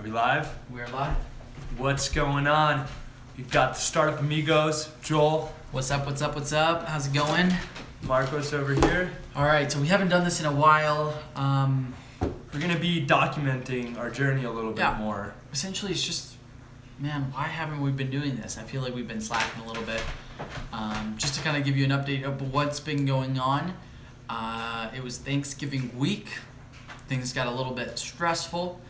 we live? We're live. What's going on? We've got the Startup Amigos, Joel. What's up? How's it going? Marcos over here. All right, so we haven't done this in a while. We're going to be documenting our journey a little bit more. Essentially, it's just, man, why haven't we been doing this? I feel like we've been slacking a little bit. Just to kind of give you an update of what's been going on. It was Thanksgiving week. Things got a little bit stressful.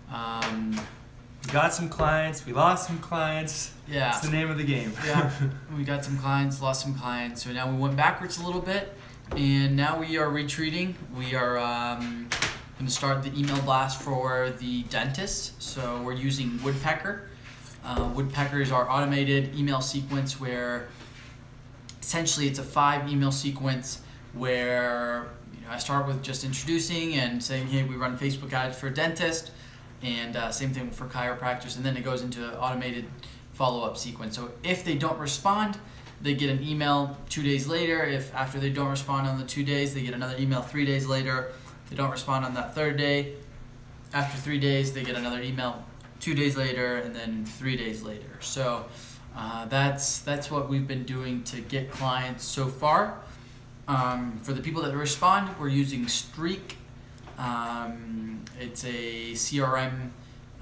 We got some clients, we lost some clients. Yeah. It's the name of the game. Yeah, we got some clients, lost some clients. So now we went backwards a little bit, and now we are retreating. We are going to start the email blast for the dentist. So we're using Woodpecker. Woodpecker is our automated email sequence where essentially it's a 5 email sequence where I start with just introducing and saying, hey, we run Facebook ads for a dentist, and same thing for chiropractors, and then it goes into an automated follow-up sequence. So if they don't respond, they get an email 2 days later. If after they don't respond on the 2 days, they get another email 3 days later. If they don't respond on that third day, after 3 days, they get another email 2 days later, and then 3 days later. So that's what we've been doing to get clients so far. For the people that respond, we're using Streak. It's a CRM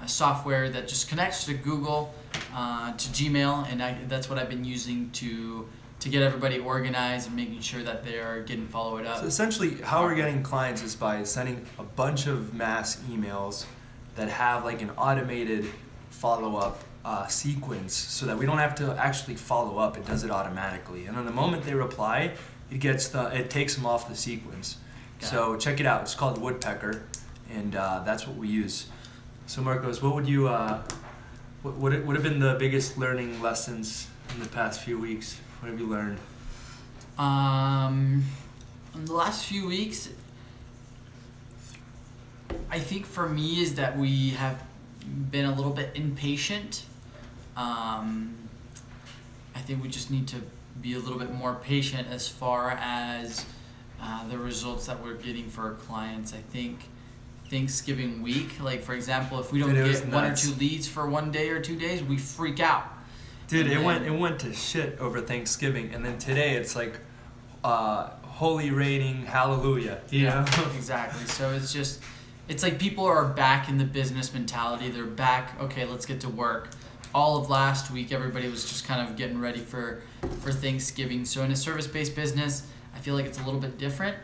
software that just connects to Google, to Gmail, and that's what I've been using to get everybody organized and making sure that they are getting followed up. So essentially, how we're getting clients is by sending a bunch of mass emails that have like an automated follow-up sequence, so that we don't have to actually follow up. It does it automatically, and then the moment they reply, it takes them off the sequence. So check it out. It's called Woodpecker, and that's what we use. So Marcos, what would you what have been the biggest learning lessons in the past few weeks? What have you learned? In the last few weeks, I think for me is that we have been a little bit impatient. I think we just need to be a little bit more patient as far as the results that we're getting for our clients. I think Thanksgiving week, like for example, if we don't get 1 or 2 leads for 1 day or 2 days, we freak out. Dude, it went to shit over Thanksgiving, and then today it's like holy rating, hallelujah. You know? Exactly. So it's like people are back in the business mentality. They're back. Okay, let's get to work. All of last week, everybody was just kind of getting ready for Thanksgiving. So in a service-based business, I feel like it's a little bit different.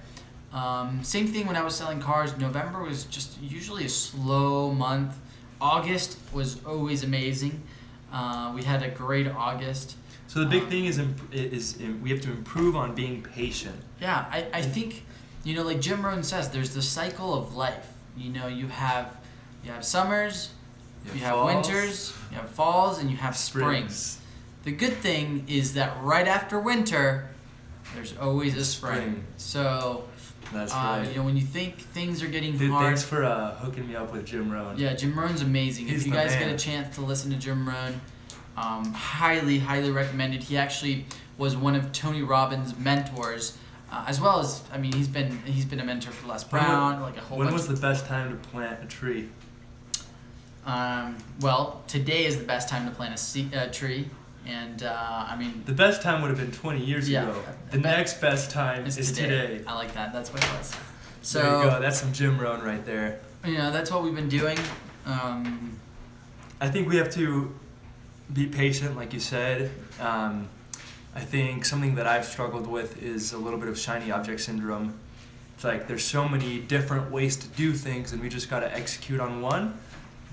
Same thing when I was selling cars. November was just usually a slow month. August was always amazing. We had a great August. So the big thing is we have to improve on being patient. Yeah, I think, like Jim Rohn says, there's the cycle of life. You have summers, you have winters, you have falls, and you have springs. The good thing is that right after winter, there's always a spring. So that's right. When you think things are getting Dude, hard. Thanks for hooking me up with Jim Rohn. Yeah, Jim Rohn's amazing. He's if you guys man. get a chance to listen to Jim Rohn, highly recommended. He actually was one of Tony Robbins' mentors, as well as he's been a mentor for Les Brown, like a whole. When was the best time to plant a tree? Well, today is the best time to plant a tree. And the best time would have been 20 years ago. The next best time is today. I like that. That's what it was. So there you go. That's some Jim Rohn right there. That's what we've been doing. I think we have to be patient, like you said. I think something that I've struggled with is a little bit of shiny object syndrome. It's like there's so many different ways to do things, and we just got to execute on one,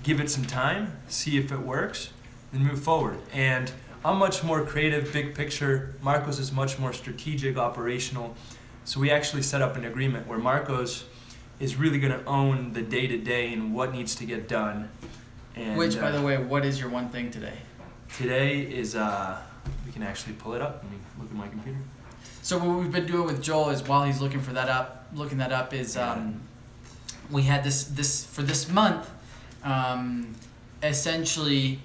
give it some time, see if it works, and move forward. And I'm much more creative, big picture. Marcos is much more strategic, operational. So we actually set up an agreement where Marcos is really going to own the day-to-day and what needs to get done. And, which, by the way, what is your one thing today? Today is, we can actually pull it up. Let me look at my computer. So what we've been doing with Joel is while he's looking that up is we had this for this month, essentially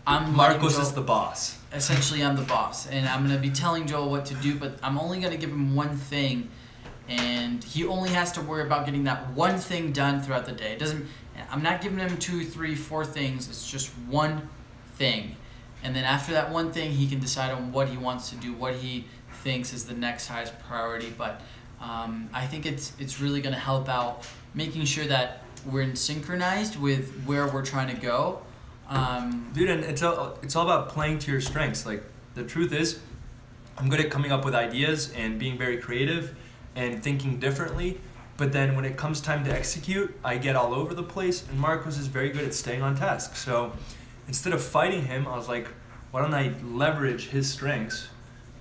Marcos is the boss. Essentially, I'm the boss, and I'm going to be telling Joel what to do, but I'm only going to give him one thing, and he only has to worry about getting that one thing done throughout the day. I'm not giving him 2, 3, 4 things. It's just one thing. And then after that one thing, he can decide on what he wants to do, what he thinks is the next highest priority. But I think it's really going to help out making sure that we're synchronized with where we're trying to go. Dude, and it's all about playing to your strengths. Like, the truth is, I'm good at coming up with ideas and being very creative and thinking differently. But then when it comes time to execute, I get all over the place. And Marcos is very good at staying on task. So instead of fighting him, I was like, why don't I leverage his strengths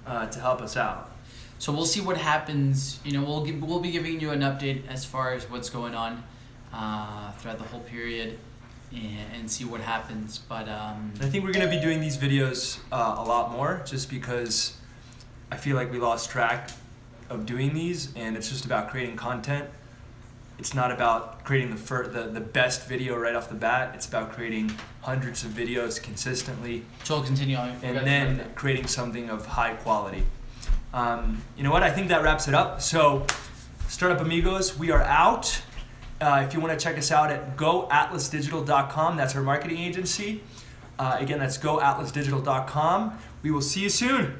to help us out? So we'll see what happens. You know, we'll be giving you an update as far as what's going on throughout the whole period, and see what happens. But I think we're gonna be doing these videos a lot more, just because I feel like we lost track of doing these, and it's just about creating content. It's not about creating the best video right off the bat. It's about creating hundreds of videos consistently, Joel, continue on. and then creating something of high quality. You know what? I think that wraps it up. So, Startup Amigos, we are out. If you want to check us out at goatlasdigital.com, that's our marketing agency. Again, that's goatlasdigital.com. We will see you soon.